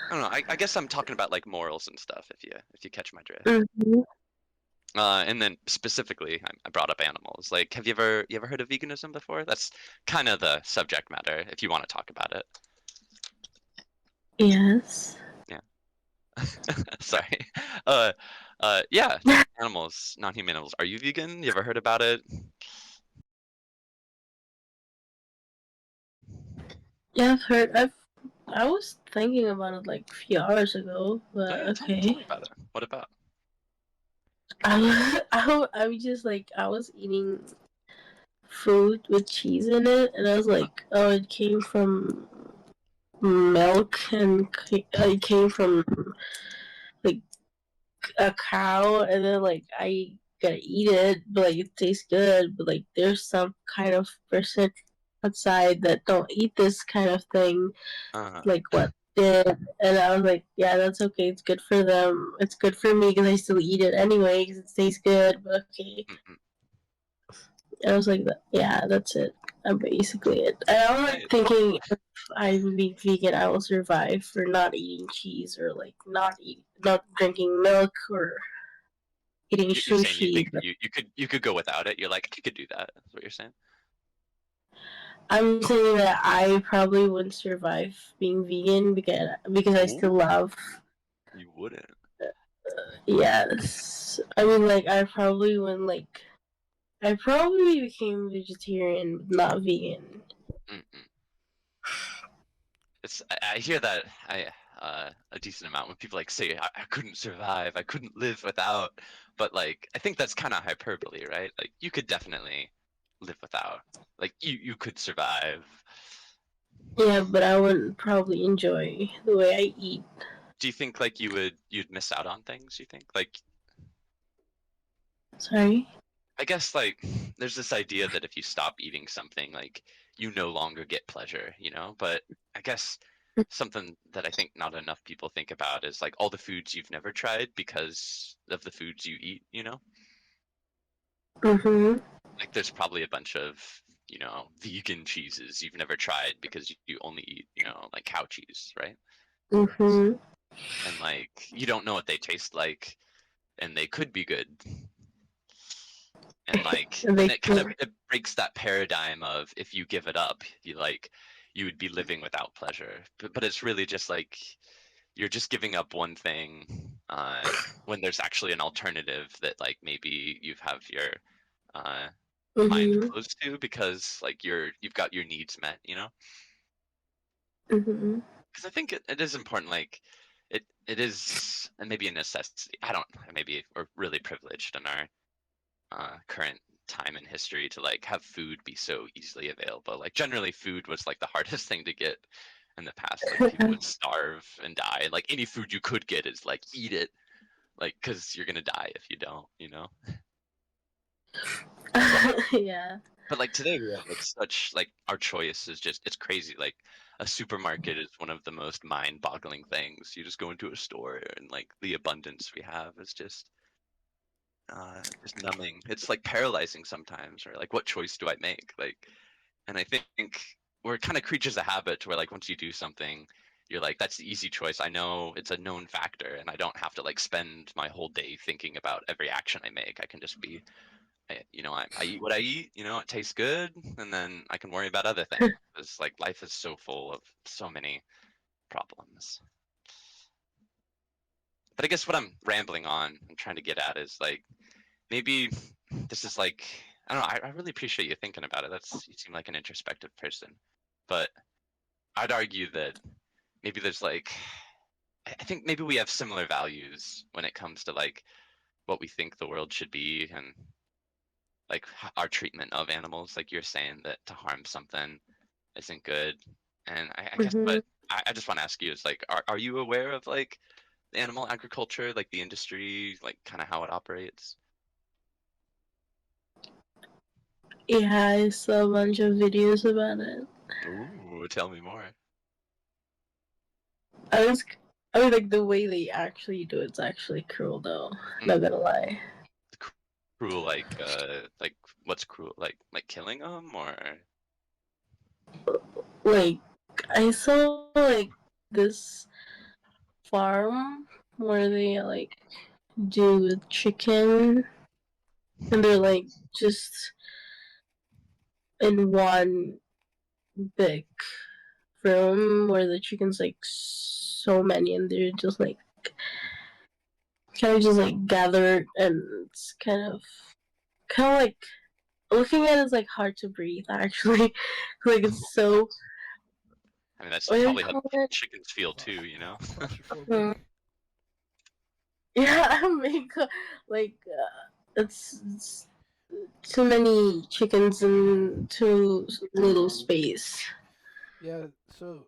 I don't know. I guess I'm talking about like morals and stuff. If you catch my drift. Mhm. And then specifically, I brought up animals. Like, have you ever heard of veganism before? That's kind of the subject matter. If you want to talk about it. Yes. Yeah. Sorry. Uh, yeah. Animals, non-human animals. Are you vegan? You ever heard about it? Yeah, I've heard. I was thinking about it like a few hours ago, Oh but yeah. Tell me okay. about it. What about? I was just like I was eating food with cheese in it, and I was like, oh, it came from milk, and it came from like a cow, and then like I gotta eat it, but like it tastes good, but like there's some kind of person outside that don't eat this kind of thing, Uh, like what did, and I was like, yeah, that's okay, it's good for them, it's good for me because I still eat it anyway because it tastes good, but okay. mm-mm. And I was like, yeah, that's it. I'm basically it. And I was like Right. thinking, if I'm being vegan, I will survive for not eating cheese or like not drinking milk or eating You're saying you sushi. think you could go without it. You're like, I could do that. That's what you're saying. I'm saying that I probably wouldn't survive being vegan because I Oh, still love. you wouldn't. Yes, I mean like I probably became vegetarian, but not vegan. Mm-mm. I hear that a decent amount when people like say I couldn't survive, I couldn't live without, but like I think that's kind of hyperbole, right? Like you could definitely live without. Like you could survive. Yeah, but I wouldn't probably enjoy the way I eat. Do you think like you'd miss out on things, you think? Like Sorry. I guess like there's this idea that if you stop eating something, like you no longer get pleasure, you know? But I guess something that I think not enough people think about is like all the foods you've never tried because of the foods you eat, you know? Mhm. Like there's probably a bunch of, vegan cheeses you've never tried because you only eat, like cow cheese, right? Mhm. And like you don't know what they taste like and they could be good. And like And then they it kind of it breaks that paradigm of if you give it up you would be living without pleasure, but it's really just like you're just giving up one thing when there's actually an alternative that like maybe you have your uh, mind Mhm. close to because like you've got your needs met, Mhm. because I think it is important, like it is and maybe a necessity. I don't maybe we're really privileged in our current time in history to like have food be so easily available. Like generally food was like the hardest thing to get in the past. Like people would starve and die. Like any food you could get is like eat it, like because you're gonna die if you don't. Yeah. But like today we have like such like our choice is just it's crazy. Like a supermarket is one of the most mind-boggling things. You just go into a store and like the abundance we have is just numbing. It's like paralyzing sometimes, or like what choice do I make? Like, and I think we're kind of creatures of habit to where like once you do something, you're like, that's the easy choice. I know it's a known factor, and I don't have to like spend my whole day thinking about every action I make. I can just be, I eat what I eat. It tastes good, and then I can worry about other things. It's like life is so full of so many problems. But I guess what I'm rambling on and trying to get at is like maybe this is like I don't know. I really appreciate you thinking about it. You seem like an introspective person, but I'd argue that maybe there's like I think maybe we have similar values when it comes to like what we think the world should be and like our treatment of animals. Like you're saying that to harm something isn't good, and I guess, Mhm. but I just want to ask you is like, are you aware of like animal agriculture, like the industry, like kind of how it operates? Yeah, I saw a bunch of videos about it. Ooh, tell me more. I was, I mean, like the way they actually do it's actually cruel, though. Not gonna lie. Cruel like what's cruel like killing them or Like I saw like this. farm where they like do chicken, and they're like just in one big room where the chicken's like so many, and they're just like kind of just like gathered, and it's kind of like looking at it is like hard to breathe actually. Like it's so, I mean, that's what do you probably how call it? chickens feel too, you know? Mm. Claustrophobic. Yeah, I mean, like it's too many chickens in too little space. Yeah, so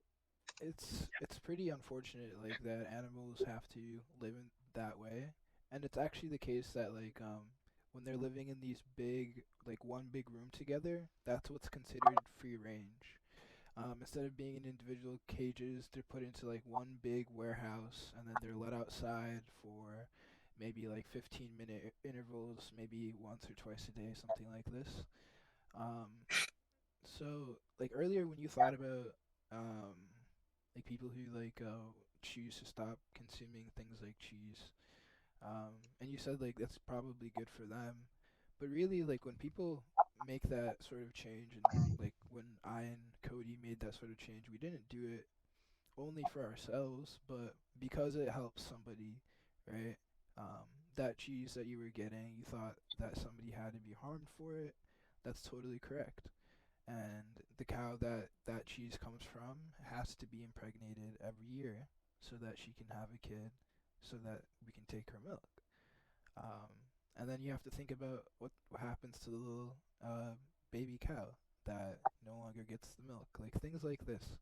it's pretty unfortunate like that animals have to live in that way, and it's actually the case that when they're living in these big like one big room together, that's what's considered free range. Instead of being in individual cages, they're put into like one big warehouse, and then they're let outside for maybe like 15-minute intervals, maybe once or twice a day, something like this. Um, so like earlier when you thought about um, like people who choose to stop consuming things like cheese, and you said like that's probably good for them, but really like when people make that sort of change, and like when I and Cody made that sort of change, we didn't do it only for ourselves, but because it helps somebody, right? That cheese that you were getting, you thought that somebody had to be harmed for it. That's totally correct. And the cow that that cheese comes from has to be impregnated every year so that she can have a kid, so that we can take her milk. Um, and then you have to think about what happens to the little baby cow that no longer gets the milk, like things like this.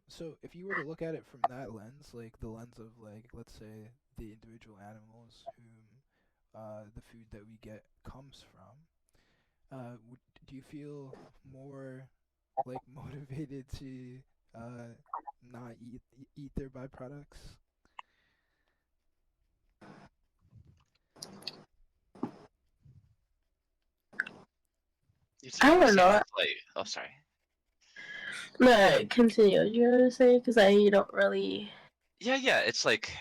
So if you were to look at it from that lens, like the lens of like let's say the individual animals whom the food that we get comes from, do you feel more like motivated to uh, not eat their byproducts? I You don't say know. that's like, oh, sorry. No, continue. What you gonna say? Because I don't really. Yeah, it's like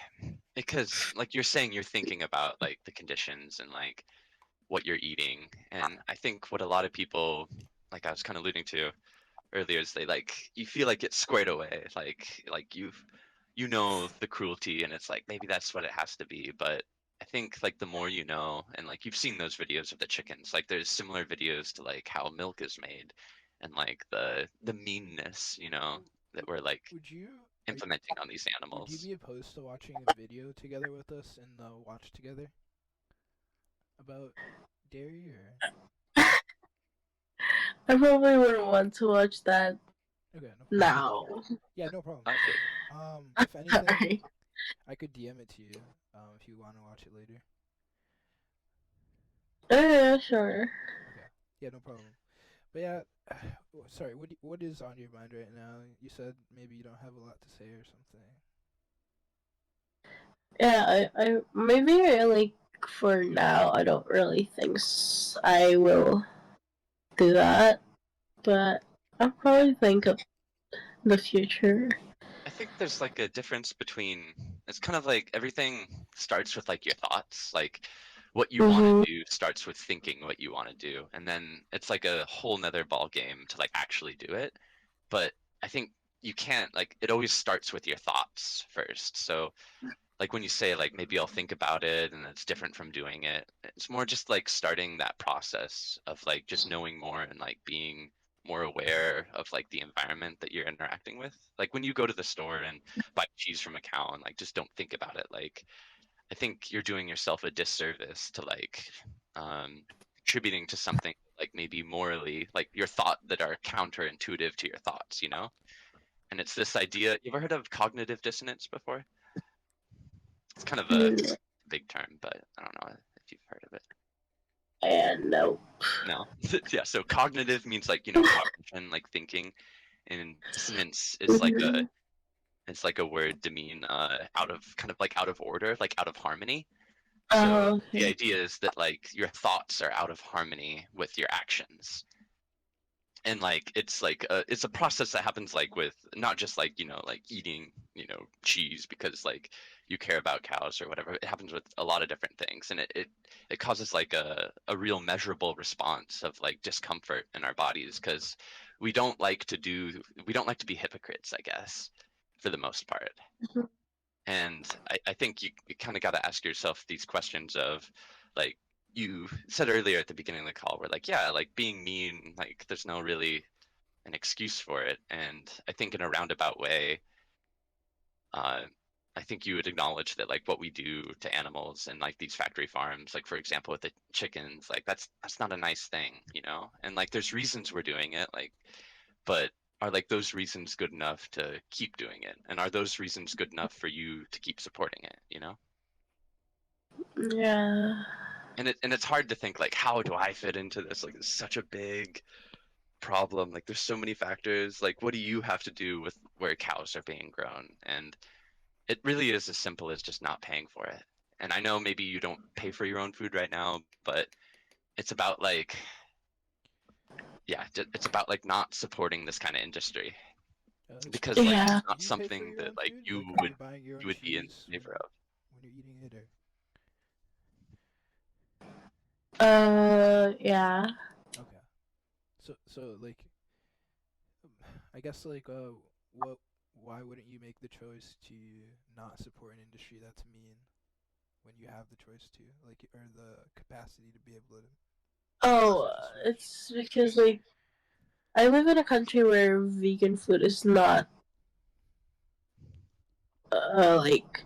because like you're saying you're thinking about like the conditions and like what you're eating, and I think what a lot of people, like I was kind of alluding to earlier, is they like you feel like it's squared away, like you know the cruelty, and it's like maybe that's what it has to be, but I think like the more you know, and like you've seen those videos of the chickens, like there's similar videos to like how milk is made, and like the meanness, you know, that we're like Would you are, implementing on these would you animals. be opposed to watching a video together with us and watch together about dairy or? I probably wouldn't want to watch that Okay, no problem. now. Yeah, no problem. I feel If anything, Sorry. I could DM it to you if you want to watch it later. Yeah, sure. Okay. Yeah, no problem. But yeah, sorry. What is on your mind right now? You said maybe you don't have a lot to say or something. Yeah, I maybe like for now I don't really think I will do that, but I'll probably think of the future. I think there's like a difference between it's kind of like everything starts with like your thoughts, like what you want to Mhm. do starts with thinking what you want to do, and then it's like a whole nother ball game to like actually do it. But I think you can't like it always starts with your thoughts first. So like when you say like maybe I'll think about it and it's different from doing it, it's more just like starting that process of like just knowing more and like being more aware of like the environment that you're interacting with. Like when you go to the store and buy cheese from a cow and like just don't think about it, like I think you're doing yourself a disservice to like um contributing to something like maybe morally like your thought that are counterintuitive to your thoughts, you know? And it's this idea, you ever heard of cognitive dissonance before? It's kind of a Mm, big term, but I don't know if you've heard of it. and no. No. Yeah, so cognitive means like, you know, cognition, like thinking, and dissonance is like a Mhm. it's like a word to mean out of kind of like out of order, like out of harmony. So Oh, the okay. idea is that like your thoughts are out of harmony with your actions. and like it's a process that happens like with not just like like eating cheese because like you care about cows or whatever. It happens with a lot of different things, and it causes like a real measurable response of like discomfort in our bodies because we don't like to be hypocrites, I guess, for the most part. And I think you kind of got to ask yourself these questions of like you said earlier at the beginning of the call, where like, yeah, like being mean, like there's no really an excuse for it. And I think in a roundabout way, uh, I think you would acknowledge that like what we do to animals and like these factory farms, like for example with the chickens, like that's not a nice thing, And like there's reasons we're doing it, like, but are like those reasons good enough to keep doing it? And are those reasons good enough for you to keep supporting it? Yeah. And it's hard to think like how do I fit into this? Like it's such a big problem. Like there's so many factors. Like what do you have to do with where cows are being grown? And it really is as simple as just not paying for it. And I know maybe you don't pay for your own food right now, but it's about like it's about like not supporting this kind of industry It's because funny. like Do Yeah. it's not you pay for something your that own like food? you Like, are would you buying your you own would be in cheese favor of. when you're eating it, or? Yeah. Okay. So like, I guess like what? Why wouldn't you make the choice to not support an industry that's mean when you have the choice to, like, or the capacity to be able to Oh, switch? it's because like I live in a country where vegan food is not like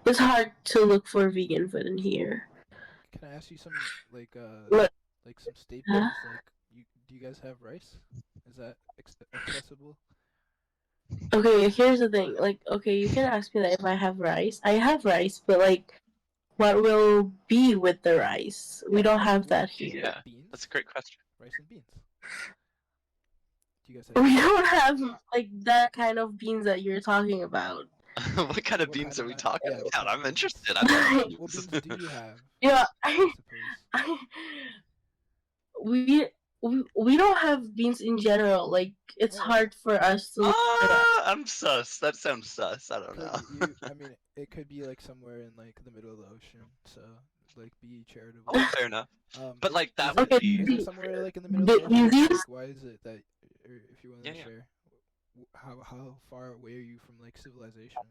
it's hard to look for vegan food in here. Can I ask you some But like some uh, staples? Like, do you guys have rice? Is that accessible? okay, here's the thing. Like, okay, you can ask me that if I have rice. I have rice, but like, what will be with the rice? We don't have Well, that here. Yeah, that's a beans, great question. rice and beans. Do you guys have We beans? don't have like that kind of beans that you're talking about. What kind of What beans kind are of we talking yeah? What about? kind of I'm beans? interested. I love What beans. beans do you have? Yeah, I suppose. I, we, we don't have beans in general. Like, it's Oh, okay. hard for us to look for that. I'm sus. That sounds sus. I don't Like, know. I mean, it could be like somewhere in like the middle of the ocean. So, like, be charitable. Okay, fair enough. But Is like that would Okay, be is it somewhere like in the middle of the the ocean? Like, easiest, why is it that, or if you're willing yeah, to yeah. share, how far away are you from like civilization?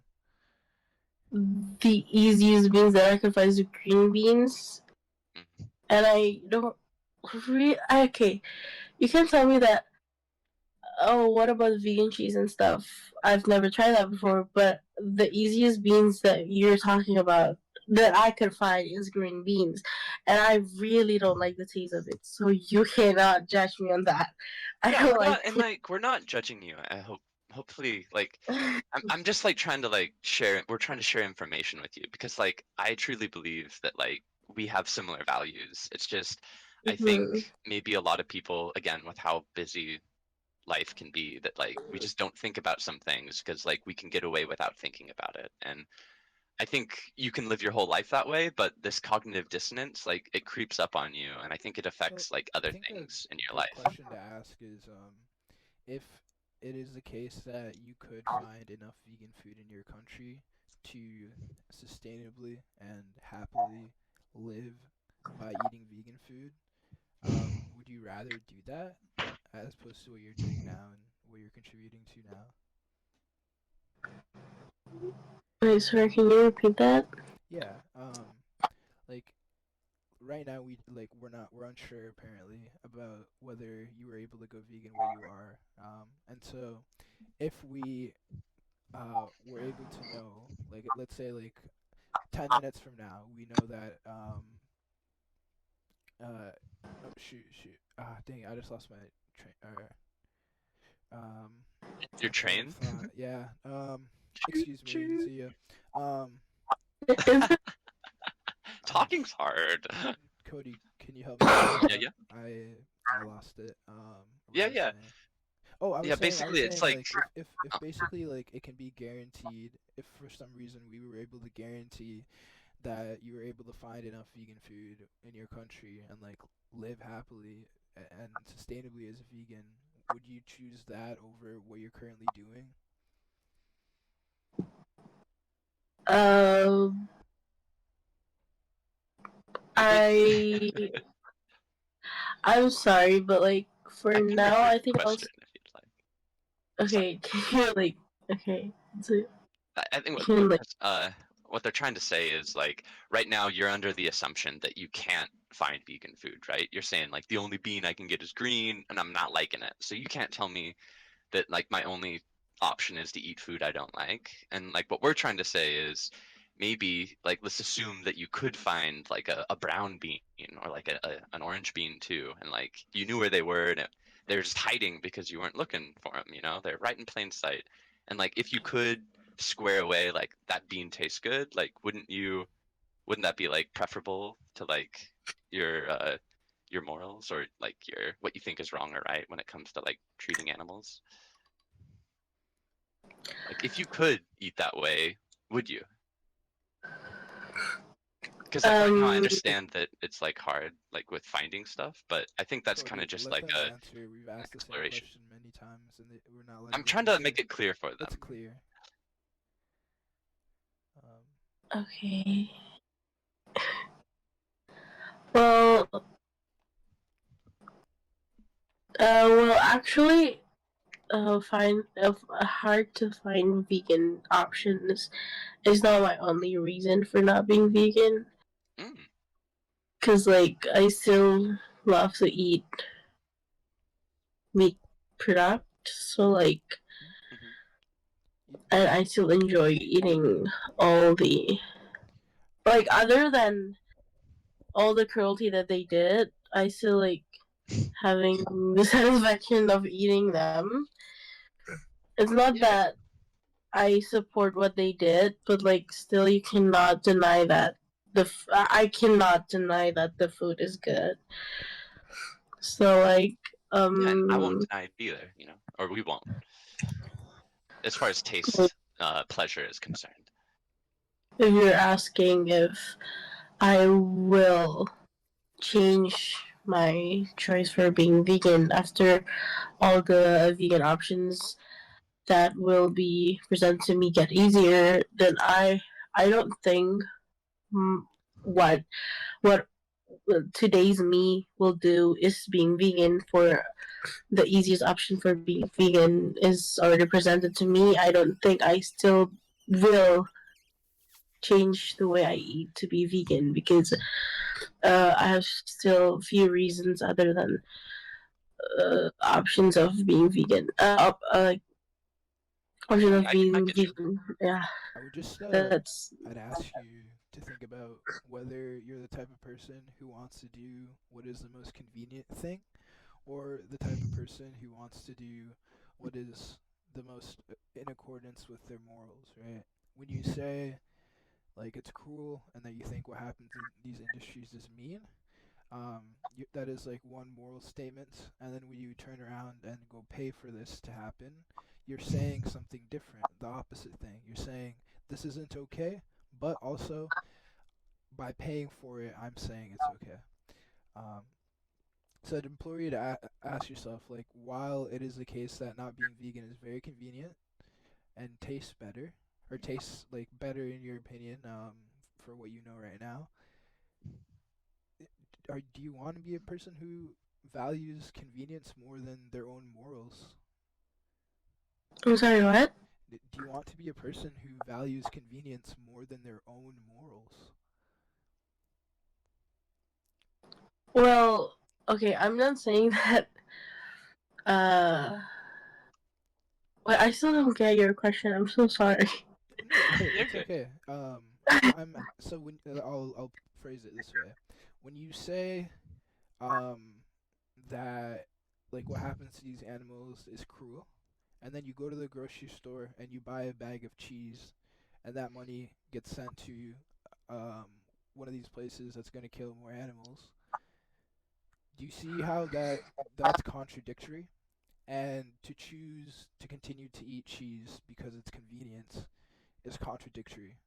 the easiest beans that I can find is green beans, Mhm. and I don't really. Okay, you can tell me that. Oh, what about vegan cheese and stuff? I've never tried that before, but the easiest beans that you're talking about that I could find is green beans, and I really don't like the taste of it. So you cannot judge me on that. I Yeah, don't we're not, like. and like we're not judging you. I hope, hopefully, like I'm just like trying to like share. We're trying to share information with you because like I truly believe that like we have similar values. It's just I think Mhm. maybe a lot of people, again, with how busy life can be, that like we just don't think about some things because like we can get away without thinking about it. And I think you can live your whole life that way, but this cognitive dissonance, like it creeps up on you, and I think it So, affects like I other think a things in your good life. question to ask is, if it is the case that you could find enough vegan food in your country to sustainably and happily live by eating vegan food, would you rather do that as opposed to what you're doing now and what you're contributing to now? Wait, sorry, can you repeat that? Yeah, like right now we're unsure apparently about whether you were able to go vegan where you are. And so if we were able to know, like, let's say like 10 minutes from now, we know that oh shoot, dang, I just lost my train um Your my train of train? thought. Yeah. Choo Excuse me. choo. See ya. Um Is it ah, Talking's hard. Cody, can you help me out? Yeah, yeah, I lost it. What yeah, was I yeah, saying? Oh, yeah. I was Basically, it's saying like like if basically like it can be guaranteed, if for some reason we were able to guarantee that you were able to find enough vegan food in your country and like live happily and sustainably as a vegan, would you choose that over what you're currently doing? Um, I I'm sorry, but like for I can now, repeat I the think I'll. question if you'd like. Sorry. Okay, can you like okay? So I think can like what they're trying to say is like right now you're under the assumption that you can't find vegan food, right? You're saying like the only bean I can get is green and I'm not liking it. So you can't tell me that like my only option is to eat food I don't like. And like what we're trying to say is maybe like let's assume that you could find like a brown bean or like an orange bean too, and like you knew where they were and they're just hiding because you weren't looking for them. You know, they're right in plain sight. And like if you could square away like that bean tastes good, like wouldn't that be like preferable to like your morals or like your what you think is wrong or right when it comes to like treating animals? Like, if you could eat that way, would you? Because like right now, I um understand that it's like hard, like with finding stuff, but I think that's kind of Cody, just let like them a answer. We've asked the same exploration. question many times, and we're not I'm letting them trying to answer. make it clear for It's them. clear. Um, okay. Well, actually, find hard to find vegan options is not my only reason for not being vegan. Mm, Cause like I still love to eat meat product, so like, mhm. and I still enjoy eating all the like other than all the cruelty that they did, I still like having the satisfaction of eating them. It's not Yeah, that I support what they did, but like still you cannot deny that I cannot deny that the food is good. So like yeah, and I won't um deny it either, or we won't, as far as taste, pleasure is concerned. if you're asking if I will change my choice for being vegan after all the vegan options that will be presented to me get easier, then I don't think mm, what what today's me will do is being vegan for the easiest option for being vegan is already presented to me. I don't think I still will change the way I eat to be vegan because I have still few reasons other than options of being vegan. Option Yeah, of I being get you. vegan. Yeah, I would just that's I'd ask you to think about whether you're the type of person who wants to do what is the most convenient thing, or the type of person who wants to do what is the most in accordance with their morals, right? When you say like it's cruel and that you think what happens in these industries is mean, that is like one moral statement, and then when you turn around and go pay for this to happen, you're saying something different, the opposite thing. You're saying this isn't okay, but also by paying for it, I'm saying it's okay. Um, so I'd implore you to ask yourself, like, while it is the case that not being vegan is very convenient and tastes better, or tastes like better in your opinion, for what you know right now, do you want to be a person who values convenience more than their own morals? I'm sorry. What? Do you want to be a person who values convenience more than their own morals? Well, okay. I'm not saying that. Uh, but I still don't get your question. I'm so sorry. No, hey, You're it's good. okay. I'm so when I'll phrase it this way. When you say um that like what happens to these animals is cruel, and then you go to the grocery store and you buy a bag of cheese, and that money gets sent to um one of these places that's going to kill more animals. Do you see how that's contradictory? And to choose to continue to eat cheese because it's convenient is contradictory.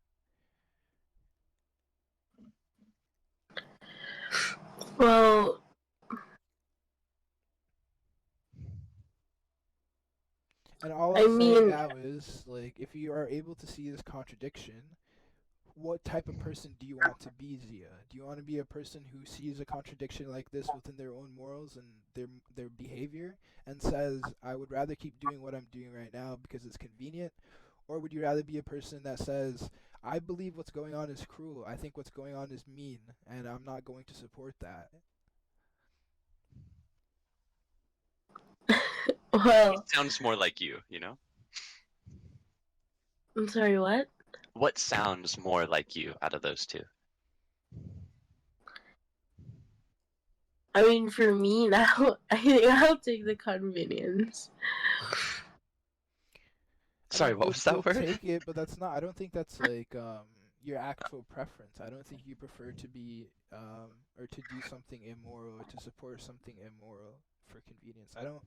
Well, And all I I'm saying mean, now is, like, if you are able to see this contradiction, what type of person do you want to be, Zia? Do you want to be a person who sees a contradiction like this within their own morals and their behavior and says, I would rather keep doing what I'm doing right now because it's convenient? Or would you rather be a person that says, I believe what's going on is cruel, I think what's going on is mean, and I'm not going to support that? well, What sounds more like you, you know? I'm sorry, what? What sounds more like you out of those two? I mean, for me now, I think I'll take the convenience. I Sorry, mean, what was that you'll word? take it, but that's not. I don't think that's like your actual preference. I don't think you prefer to be or to do something immoral or to support something immoral for convenience. I don't.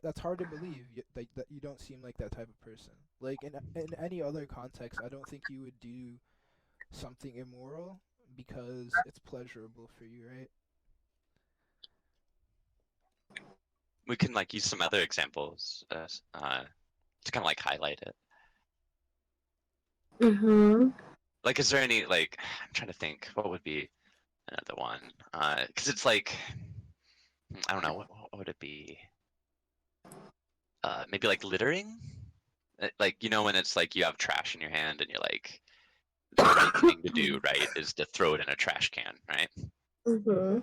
That's hard to believe. That you don't seem like that type of person. Like in any other context, I don't think you would do something immoral because it's pleasurable for you, right? We can like use some other examples to kind of like highlight it. Mm-hmm. Like, is there any like I'm trying to think what would be another one? Because it's like I don't know what would it be? Maybe like littering. Like you know when it's like you have trash in your hand and you're like the right thing to do, right, is to throw it in a trash can, right? Mm-hmm.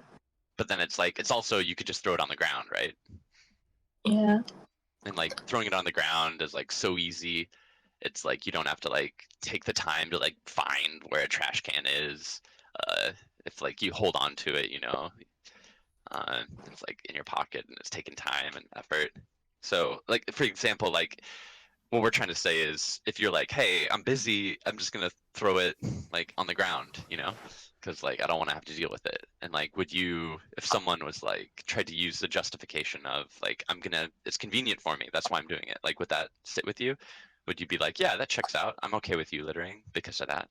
But then it's like it's also you could just throw it on the ground, right? Yeah. And like throwing it on the ground is like so easy. It's like you don't have to like take the time to like find where a trash can is. It's like you hold on to it, you know. It's like in your pocket and it's taking time and effort. So like for example, like what we're trying to say is if you're like, hey, I'm busy, I'm just gonna throw it like on the ground, you know, because like I don't want to have to deal with it. And like, would you, if someone was like tried to use the justification of like it's convenient for me, that's why I'm doing it. Like, would that sit with you? Would you be like, yeah, that checks out. I'm okay with you littering because of that?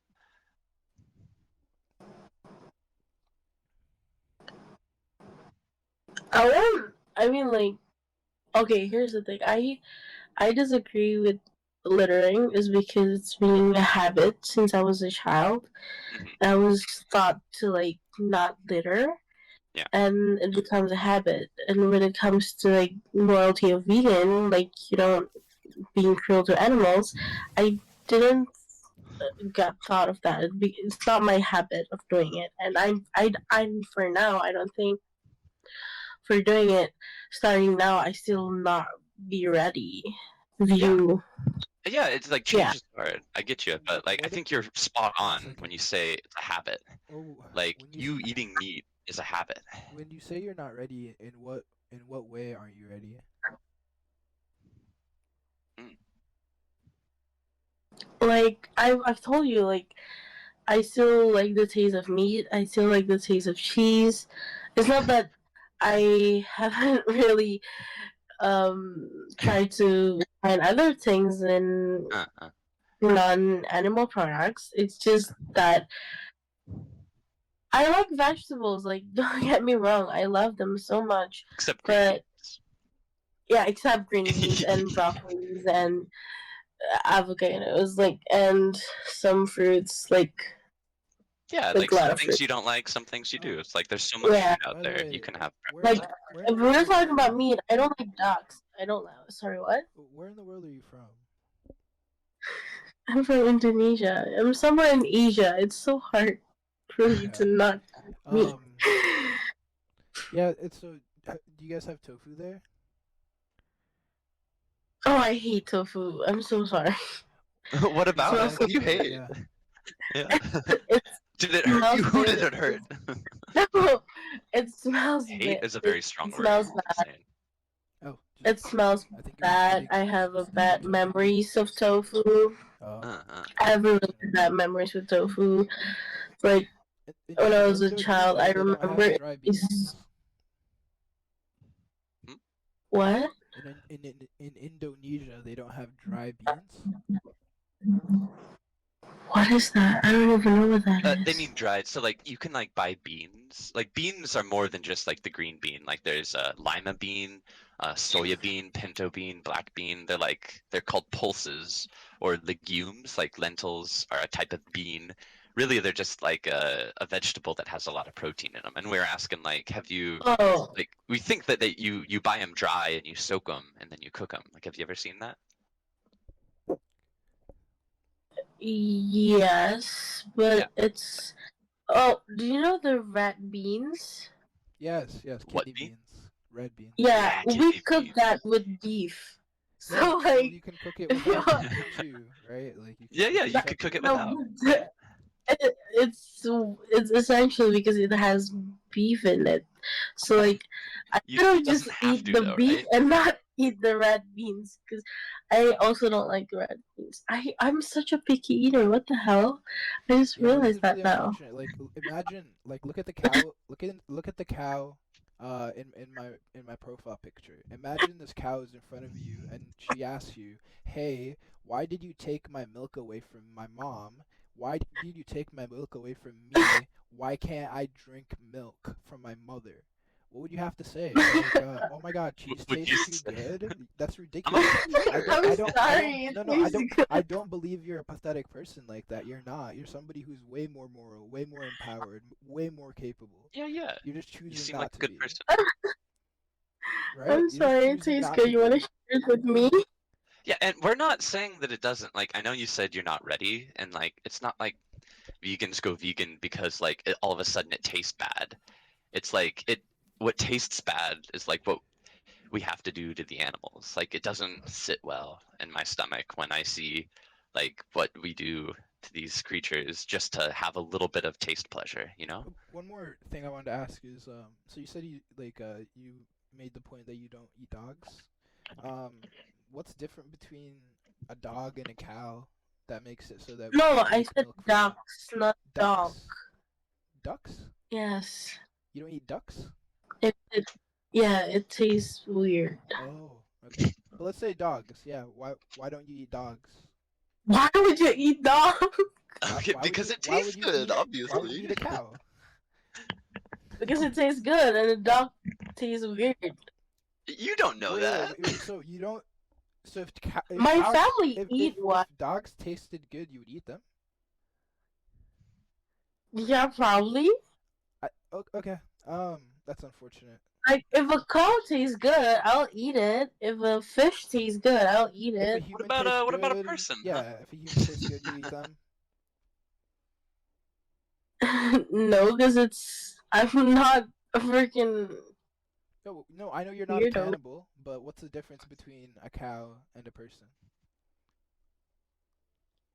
I won't. I mean, like, okay. Here's the thing. I disagree with littering is because it's been a habit since I was a child. Hmm. I was taught to like not litter, Yeah. and it becomes a habit. And when it comes to like loyalty of vegan, like you don't being cruel to animals, I didn't get thought of that. It's not my habit of doing it, and I'm for now. I don't think for doing it starting now. I still not be ready. Yeah. View. Yeah, it's like Yeah. change is hard. I get you, but like I What? think you're spot One on when second. you say it's a habit. Oh, Like when you eating meat is a habit. when you say you're not ready, in what way aren't you ready? Mm. Like I've told you, like I still like the taste of meat. I still like the taste of cheese. It's not that I haven't really tried to find other things in Uh, uh. non-animal products. It's just that I like vegetables. Like don't get me wrong, I love them so much. Except green But beans. yeah, except green beans and broccolis and avocados, like and some fruits, Yeah, like like a lot some of things fruit. you don't like, some things you do. Oh, It's like there's so much Yeah. food out by the there. You way, can have where Like, preferences. where in if the we're world are you talking about from? meat, I don't like ducks. I don't know. Sorry, what? Where in the world are you from? I'm from Indonesia. I'm somewhere in Asia. It's so hard for me Yeah. to not meat. Um. Yeah. It's so. Do you guys have tofu there? Oh, I hate tofu. I'm so sorry. What It about it? smells Yeah. so What do you hate? Yeah. Yeah. it Did it hurt you? smells Who did bad. it hurt? No, it smells Hate bad. is a It very strong word. smells Just bad. saying. Oh, just It smells I think you're bad. eating I have a specifically bad tofu. memories of tofu. Oh, I have really unfortunately. bad memories with tofu. Like In when I was a child, I Indonesia, they don't remember have it dry is beans. Hmm? what? In Indonesia, they don't have dry beans. What is that? I don't even know what that They is. mean dried, so like you can like buy beans. Like beans are more than just like the green bean. Like there's lima bean, soya bean, pinto bean, black bean. They're called pulses or legumes. Like lentils are a type of bean. Really, they're just like a vegetable that has a lot of protein in them. And we're asking like, have you Oh, like we think that you buy them dry and you soak them and then you cook them. Like, have you ever seen that? yes, Yeah. but it's. Oh, do you know the rat beans? Yes, yes, What kidney bean? beans, red beans. Yeah, Yeah, we kidney cook bean. that with beef. Yeah, So well, like, you can cook it if you without want, too, right? Like you can Yeah, cook yeah, it you could cook it separately. no, without. but it's essentially because it has beef in it. So like, I You could have doesn't just have eat to the though, beef right? and not eat the red beans because I also don't like red beans. I'm such a picky eater. What the hell? I just Yeah, this realized is really that now. unfortunate. Like, imagine, like, look at the cow. Look at the cow, in my profile picture. Imagine this cow is in front of you, and she asks you, "Hey, why did you take my milk away from my mom? Why did you take my milk away from me? Why can't I drink milk from my mother?" What would you have to say? Like, oh my God, cheese Would you tastes too say, good? That's I'm a ridiculous. picky eater. I'm I don't, sorry. It no, no, tastes good. I don't believe you're a pathetic person like that. You're not. You're somebody who's way more moral, way more empowered, way more capable. Yeah, yeah. You're just You choosing seem like not a to good be, person. right? I'm You're just sorry. It choosing tastes not good. to You want to be. share it with me? Yeah, and we're not saying that it doesn't like I know you said you're not ready and like it's not like vegans go vegan because like all of a sudden it tastes bad. It's like it what tastes bad is like what we have to do to the animals. Like it doesn't sit well in my stomach when I see like what we do to these creatures just to have a little bit of taste pleasure, you know? One more thing I wanted to ask is, so you said you made the point that you don't eat dogs. Um, what's different between a dog and a cow that makes it so that we No, can I take said milk from ducks, not dog. ducks? Ducks? Yes. You don't eat ducks? It yeah, it tastes weird. Oh, okay. But let's say dogs. Yeah, why don't you eat dogs? Why would you eat dog? Okay, because it tastes good, why would you obviously. eat a cow? Because it tastes good and the dog tastes weird. You don't know that. So you don't. So if My dogs family eat if one. dogs tasted good, you would eat them. Yeah, probably. Okay. That's unfortunate. Like if a cow tastes good, I'll eat it. If a fish tastes good, I'll eat If a it. human tastes What about a good, person, huh? yeah. If a human tastes good, you eat them. No, because I'm not a freaking No, no. I know you're not a weirdo. cannibal, but what's the difference between a cow and a person?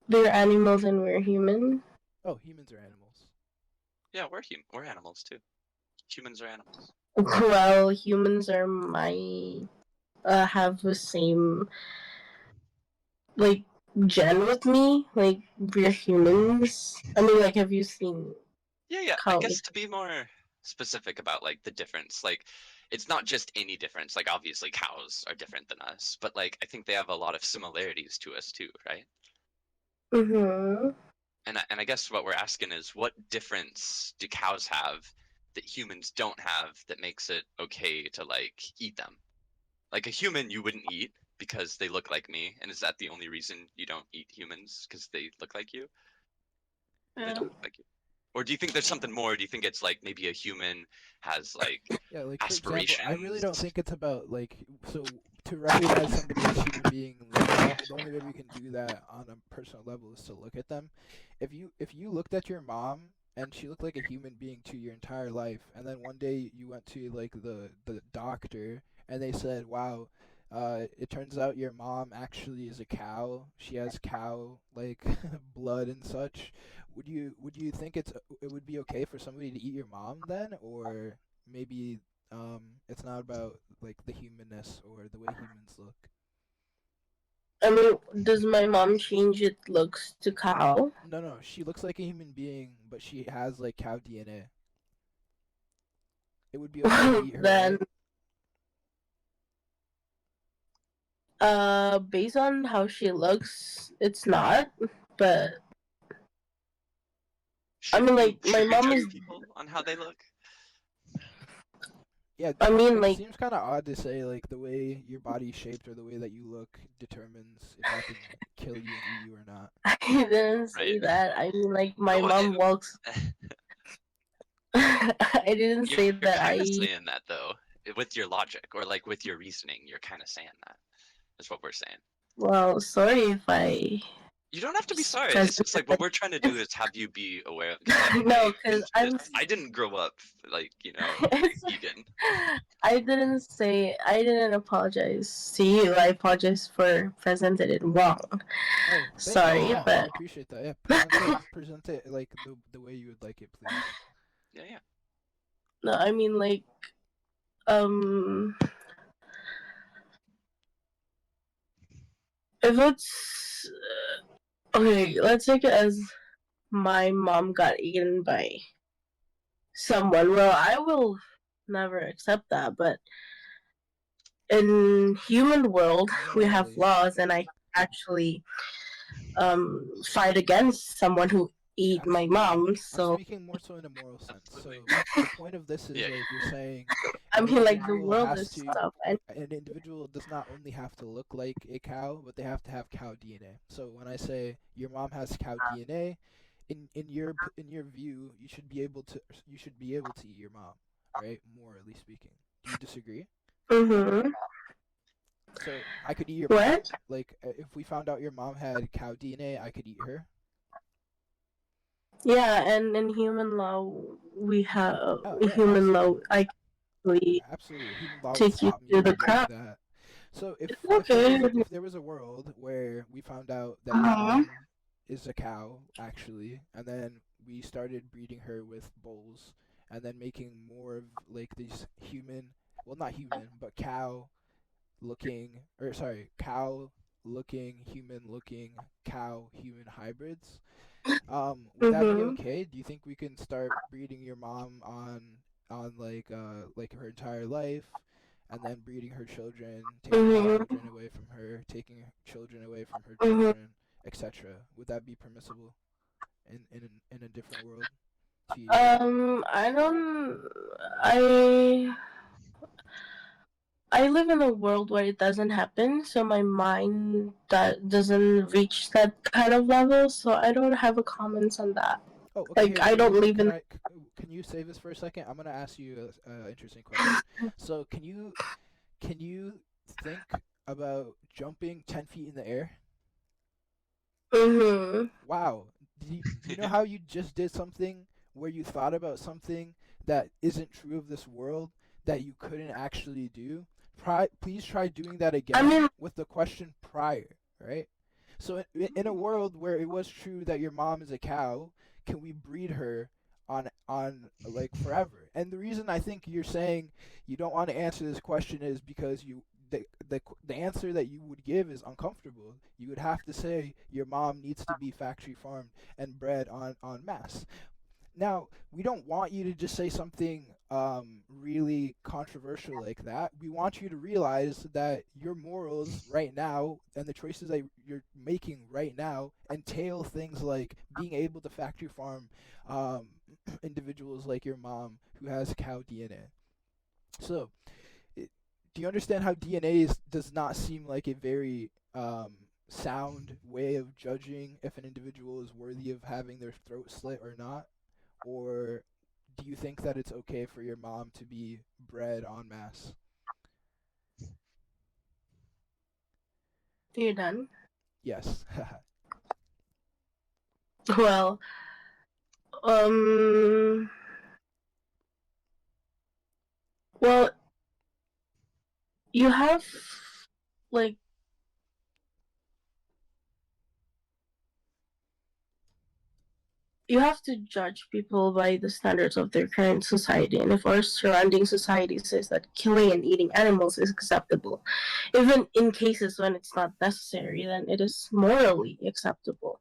They're animals and we're human. Oh, humans are animals. Yeah, we're animals too. Humans are animals. Well, humans are my have the same like gen with me. Like we're humans. I mean, like, have you seen Yeah, yeah. I how guess like to be more specific about like the difference, like it's not just any difference. Like obviously cows are different than us, but like I think they have a lot of similarities to us too, right? mm-hmm. And I guess what we're asking is what difference do cows have that humans don't have that makes it okay to like eat them? Like a human you wouldn't eat because they look like me, and is that the only reason you don't eat humans because they look like you? They don't look like you. Or do you think there's something more? Do you think it's like maybe a human has like Yeah, like for example, I really aspirations? don't think it's about like so to recognize somebody as human being. Like the only way we can do that on a personal level is to look at them. If you looked at your mom and she looked like a human being to your entire life, and then one day you went to like the doctor and they said, "Wow, it turns out your mom actually is a cow. She has cow like blood and such." Would you think it would be okay for somebody to eat your mom then, or maybe it's not about like the humanness or the way humans look? I mean, does my mom change its looks to cow? No, no, she looks like a human being, but she has like cow DNA. It would be okay to eat her, Then, right? based on how she looks, it's not. But I Should mean, we like, my mom judge is people on how they look? Yeah, I mean, it like, seems kind of odd to say like the way your body's shaped or the way that you look determines if I can kill you and eat you or not. I didn't Right. say that. I mean, like, my No, mom walks. I didn't you're say that kind of I. saying that though, with your logic or like with your reasoning. You're kind of saying that. That's what we're saying. Well, sorry if I You don't have to be sorry. It's presented just like what we're trying to do is have you be aware. no, because I didn't grow up like vegan. I didn't say. I didn't apologize to you. I apologize for presented it wrong. Oh, thank you. Sorry, Yeah, I but appreciate that. Yeah, present it like the way you would like it, please. Yeah. no, I mean like um, if it's okay, let's take it as my mom got eaten by someone. Well, I will never accept that, but in human world we have Normally, laws, and I actually fight against someone who eat my absolutely. mom. I'm So speaking more so in a moral sense. Absolutely. So the point of this is Yeah. like you're saying I an mean, like the individual world has is to tough, and an individual does not only have to look like a cow, but they have to have cow DNA. So when I say your mom has cow DNA, in your view, you should be able to eat your mom, right? Morally speaking. Do you disagree? mm-hmm. So I could eat your mom. What? Like if we found out your mom had cow DNA, I could eat her. Yeah, and in human law, we have Oh yeah, human law. absolutely. I can really Absolutely, human law would take you stop me to from the doing crowd. that. So It's okay. if there was a world where we found out that your Uh-huh. mom is a cow actually, and then we started breeding her with bulls, and then making more of like these human, well not human, but cow looking, human looking, cow human hybrids. Would that be Mm-hmm. okay? Do you think we can start breeding your mom on like her entire life, and then breeding her children, taking her Mm-hmm. children away from her, taking her children away from her Mm-hmm. children, etc. Would that be permissible in a different world to you? I don't. I I live in a world where it doesn't happen, so my mind that doesn't reach that kind of level. So I don't have a comments on that. Oh, okay. Like Here, I don't live in. can you save this for a second? I'm gonna ask you a interesting question. So can you think about jumping 10 feet in the air? Mm-hmm. Wow. Do you know how you just did something where you thought about something that isn't true of this world that you couldn't actually do? Please try doing that I again mean, with the question prior, right? So in a world where it was true that your mom is a cow, can we breed her on like forever? And the reason I think you're saying you don't want to answer this question is because the answer that you would give is uncomfortable. You would have to say your mom needs to be factory farmed and bred on mass. Now, we don't want you to just say something really controversial like that. We want you to realize that your morals right now and the choices that you're making right now entail things like being able to factory farm um, individuals like your mom who has cow DNA. So, do you understand how DNA does not seem like a very sound way of judging if an individual is worthy of having their throat slit or not? Or do you think that it's okay for your mom to be bred en masse? you're done. Yes. Well, um, well, you have like you have to judge people by the standards of their current society, and if our surrounding society says that killing and eating animals is acceptable, even in cases when it's not necessary, then it is morally acceptable.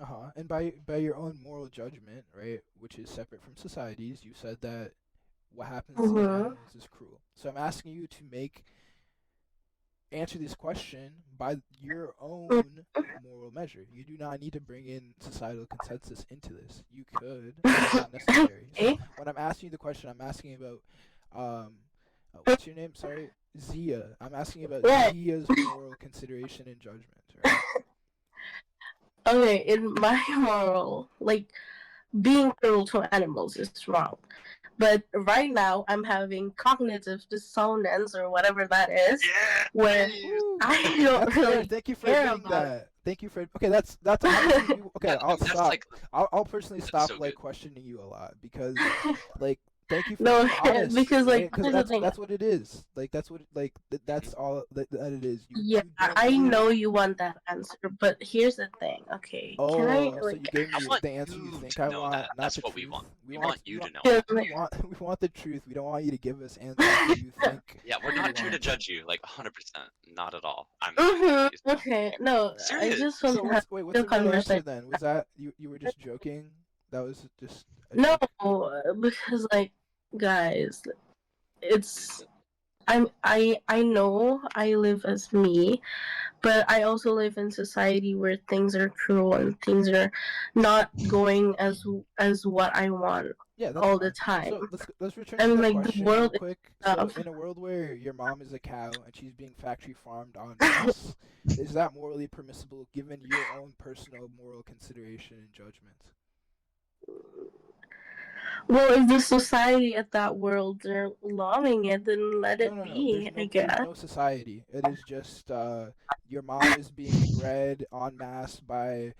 Uh-huh. And by your own moral judgment, right, which is separate from society's, you said that what happens to these Mm-hmm. animals is cruel. So I'm asking you to make answer this question by your own moral measure. You do not need to bring in societal consensus into this. You could, but it's not necessary. So Okay. when I'm asking you the question, I'm asking about, what's your name? Sorry, Zia. I'm asking about Yeah. Zia's moral consideration and judgment, right? Okay, in my moral, like being cruel to animals is wrong. But right now, I'm having cognitive dissonance or whatever that is, Yeah. where Woo. I don't That's fair. really Thank you for care admitting about that. Thank you for. Okay, that's honestly. Okay, Yeah, I'll that's stop. like I'll personally that's stop so like good. questioning you a lot because like thank you for No, being honest, because right? like Because here's the thing. that's what it is. Like that's what like that's all that it is. Yeah, You don't I believe. know you want that answer, but here's the thing. Okay, can I Oh, so you like? gave I me want the answer you you think to I know want, that. not That's the what we truth. want. We want We you to want know Here's it. the we thing. want we want the truth. We don't want you to give us answers that you think Yeah, we're we not here to want. judge you, like 100%. Not at all. I'm Mm-hmm. Okay. No, I serious. just want So to have what's a the real answer conversation. then? Was that you were just joking? That was just a No, joke. because like, guys, it's I know I live as me, but I also live in society where things are cruel and things are not going as what I want Yeah, that's all the fine. time. So let's return to And the like the question real world is quick. So tough. in a world where your mom is a cow and she's being factory farmed en masse, is that morally permissible given your own personal moral consideration and judgment? Well, if the society at that world are loving it, then let No, it no, no. be, I There's guess. no society. It is just your mom is being bred en masse by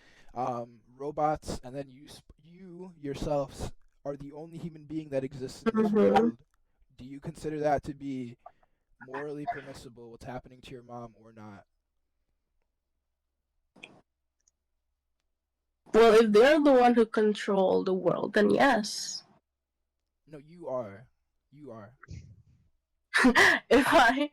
robots, and then you yourselves are the only human being that exists in this Mm-hmm. world. Do you consider that to be morally permissible? What's happening to your mom or not? Well, if they're the one who control the world, then yes. No, you are. You are. If I,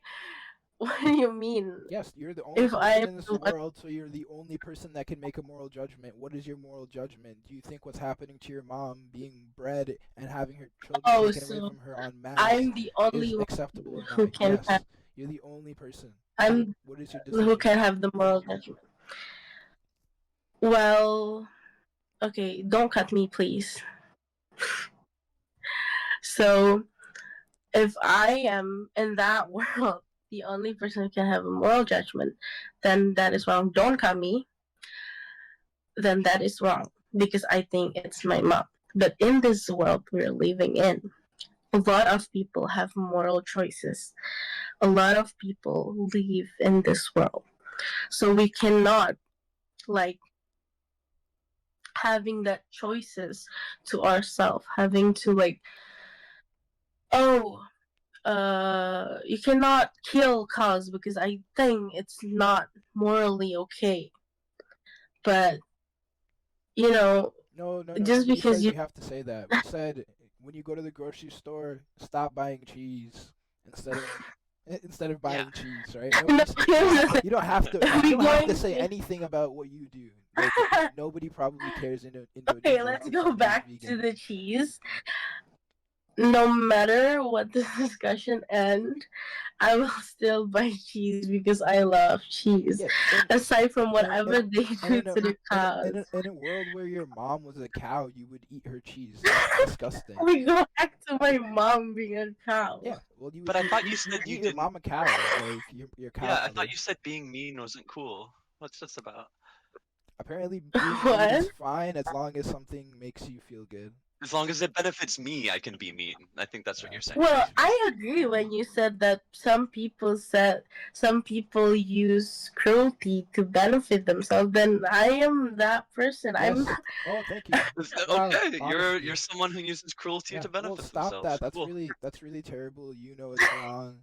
what do you mean? Yes, you're the only If I person am in this the one, world, so you're the only person that can make a moral judgment. What is your moral judgment? Do you think what's happening to your mom being bred and having her children oh, taken away so from her en masse I'm the only is one acceptable or who not? can have, Yes, you're the only person. I'm What is your who decision? can have the moral judgment. Well, okay, don't cut me, please. So, if I am in that world the only person who can have a moral judgment, then that is wrong. Don't cut me, then that is wrong because I think it's my mom. But in this world we're living in, a lot of people have moral choices. A lot of people live in this world. So we cannot, like, having that choices to ourselves, having to, like, oh, you cannot kill cows because I think it's not morally okay. But, you know, No, no, no. just Nobody because says you. you have to say that. We said when you go to the grocery store, stop buying cheese instead of Yeah. buying cheese, right? No, You don't have to if you we don't have to going say to. anything about what you do. Like nobody probably cares in Okay, Indonesia let's if go somebody's back vegan. to the cheese. No matter what this discussion end, I will still buy cheese because I love cheese. Yeah, Aside from and whatever they and do to the cows. in a world where your mom was a cow, you would eat her cheese. That's disgusting. We go back to my mom being a cow. Yeah, well But I thought you said would you eat your didn't. mom a cow, like your cow Yeah, I mother. thought you said being mean wasn't cool. What's this about? Apparently, being mean What? is fine as long as something makes you feel good. As long as it benefits me, I can be mean. I think that's what you're saying. Well, I agree when you said that some people use cruelty to benefit themselves. Then I am that person. I'm. Yes. Oh, thank you. Wow, Okay, honesty. you're someone who uses cruelty Yeah. to Well, benefit stop themselves. that. Cool. That's really terrible. You know it's wrong.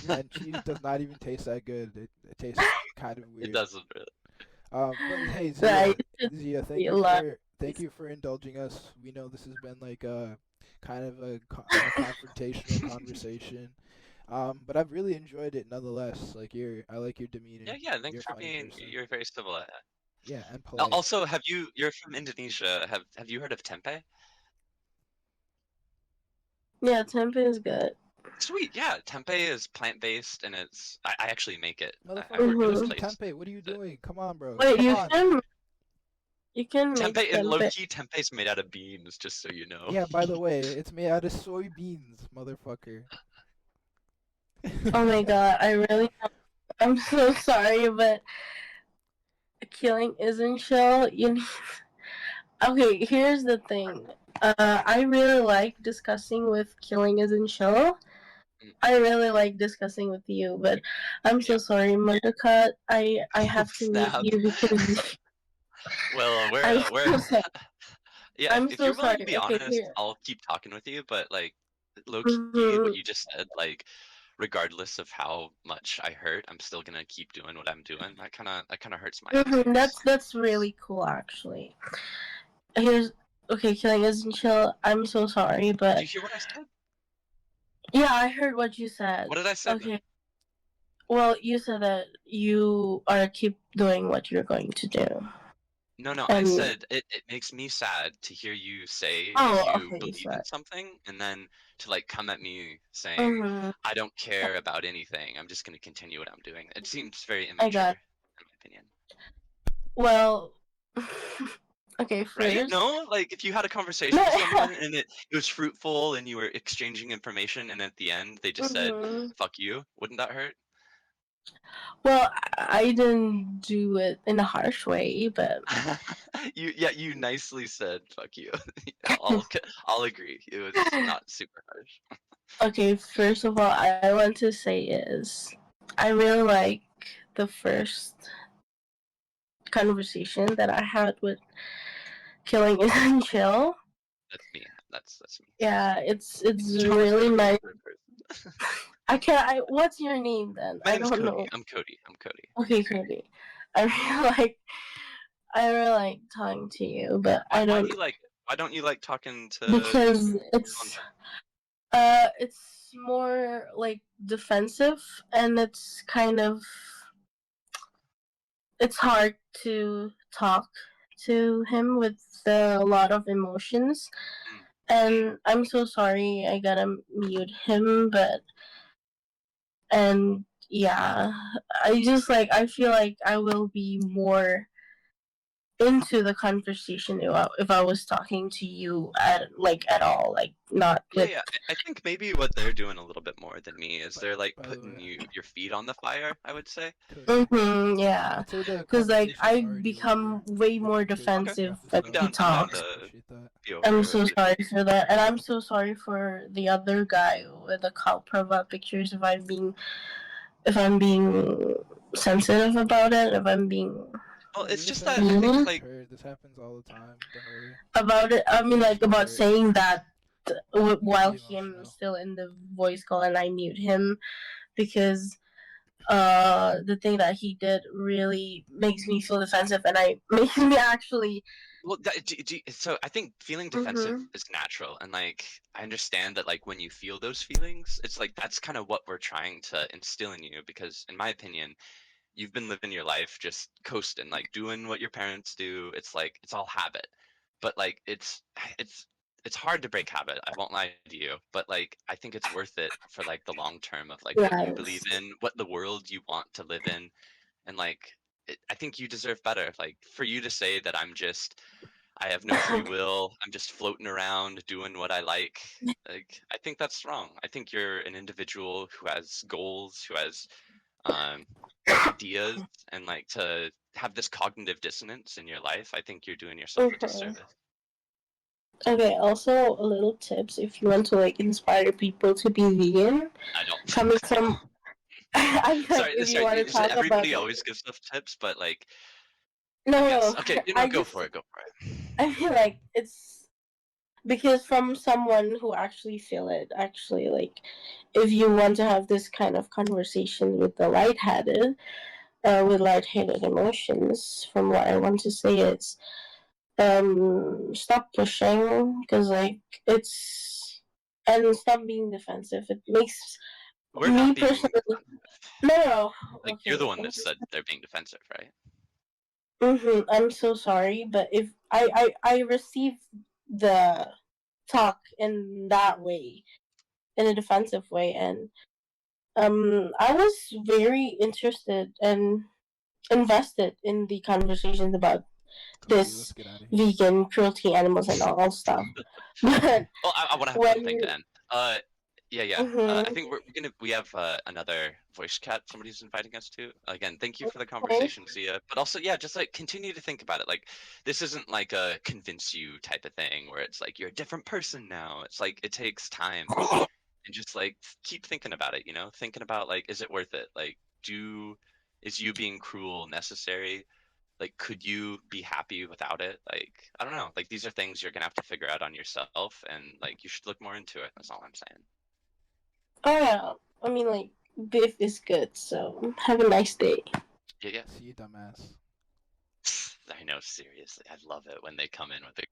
And cheese does not even taste that good. It tastes kind of It weird. doesn't really. But hey, Right. Zia, Be a lot. thank you for indulging us. We know this has been like a kind of a confrontational conversation. But I've really enjoyed it nonetheless. Like I like your demeanor. Yeah, yeah. You're Thanks a for funny being. person. You're very civil. Yeah, and polite. Also, You're from Indonesia. Have you heard of tempeh? Yeah, tempeh is good. Sweet, yeah. Tempeh is plant-based, and I actually make it. I Motherfucker, work at a just Mhm. eat place tempeh. What are you that doing? Come on, bro. Wait, Come you on. can make tempeh, and tempeh. low-key tempeh's made out of beans, just so you know. Yeah, by the way, it's made out of soybeans, motherfucker. Oh my god, I'm so sorry, but killing isn't chill. Okay, here's the thing. I really like discussing with killing isn't chill. Mm. I really like discussing with you, but I'm so Yeah. sorry, Mothercut. I have to mute Snap. you because Well, I'm we're so sorry. yeah. I'm If so you're willing to sorry. be Okay, honest, here. I'll keep talking with you. But like, low key, what Mhm. you just said, like, regardless of how much I hurt, I'm still gonna keep doing what I'm doing. That kind of hurts my Mhm. feelings. That's really cool, actually. Here's okay. Killing isn't chill. I'm so sorry, Did you but hear what I said? yeah, I heard what you said. What did I say then? Okay. Well, you said that you are keep doing what you're going to do, No, no, I and said it makes me sad to hear you say oh, you okay, you believe in said. something and then to like come at me saying, Mm-hmm. I don't care about anything. I'm just gonna continue what I'm doing. It seems very I immature, got. in my opinion. Well, okay. Right? First, No? Like if you had a conversation no. with someone and it was fruitful and you were exchanging information and at the end they just said, hmm fuck you, wouldn't that hurt? Well, I didn't do it in a harsh way, but You nicely said fuck you. I'll agree. It was not super harsh. okay. First of all, I want to say is I really like the first conversation that I had with Killing Isn't Chill. That's me. That's me. Yeah, it's Chill is really for me. nice. I can't. What's your name then? My I name's don't Cody. know. I'm Cody. I'm Cody. Okay, Cody. I really like. I really like talking to you, but Why, I why do don't you like? Why don't you like talking to because Andre? it's more like defensive, and it's kind of it's hard to talk to him with a lot of emotions. Mm. And I'm so sorry I gotta mute him, but and yeah, I just like I feel like I will be more into the conversation if I was talking to you at all, like not Yeah, with. yeah. I think maybe what they're doing a little bit more than me is they're like By the putting way, your feet on the fire, I would say. Cody, Yeah, I'd say the because like conversation's I already become over way if more you could Okay. defensive wrap this when I'm up. he down. I'm down talks. to Appreciate that. be I'm over so with you. sorry for that, and I'm so sorry for the other guy with the cow profile pictures. If I'm being sensitive about it, if I'm being Well, No, it's you're just that I sensitive. think mean It's like hurt. This happens all the time. Don't worry. about it, I mean You're like still about hurt. saying that Don't while be him emotional. still in the voice call and I mute him because the thing that he did really makes me feel defensive and I makes me actually well, so I think feeling defensive mm-hmm, is natural, and like I understand that like when you feel those feelings, it's like that's kind of what we're trying to instill in you because, in my opinion, you've been living your life just coasting, like doing what your parents do. It's like it's all habit, but like it's it's hard to break habit. I won't lie to you, but like I think it's worth it for like the long term of like what you believe yes. in, what the world you want to live in, and like I think you deserve better. Like for you to say that I have no free will. I'm just floating around doing what I like. Like I think that's wrong. I think you're an individual who has goals, who has um, ideas, and like to have this cognitive dissonance in your life. I think you're doing yourself a Okay. disservice. Okay, also a little tips if you want to like inspire people to be vegan. I don't. Coming from I mean like Sorry, if you sorry. want to talk about Everybody always gives us tips, but like I no guess no okay. I Go just for it. Go for it. I feel like it's because from someone who actually feel it actually like if you want to have this kind of conversation with the lightheaded with lightheaded emotions from what I want to say is stop pushing because like it's and stop being defensive it makes We're me not being personally no no like you're the okay one that said they're being defensive, right? I'm so sorry but if I receive the talk in that way in a defensive way, and I was very interested and invested in the conversations about Okay, let's this get out of here. vegan cruelty animals and all stuff. But Well, I want to have one thing to when end. Yeah. I think we have another voice chat somebody's inviting us to. Again, thank you for the conversation, Zia. But also, yeah, just like continue to think about it. Like, this isn't like a convince you type of thing where it's like you're a different person now. It's like it takes time, and just like keep thinking about it. You know, thinking about like, is it worth it? Like, is you being cruel necessary? Like, could you be happy without it? Like, I don't know. Like, these are things you're gonna have to figure out on yourself, and like you should look more into it. That's all I'm saying. oh yeah, I mean like beef is good. So have a nice day. Yeah. See you, dumbass. I know, seriously. I love it when they come in with a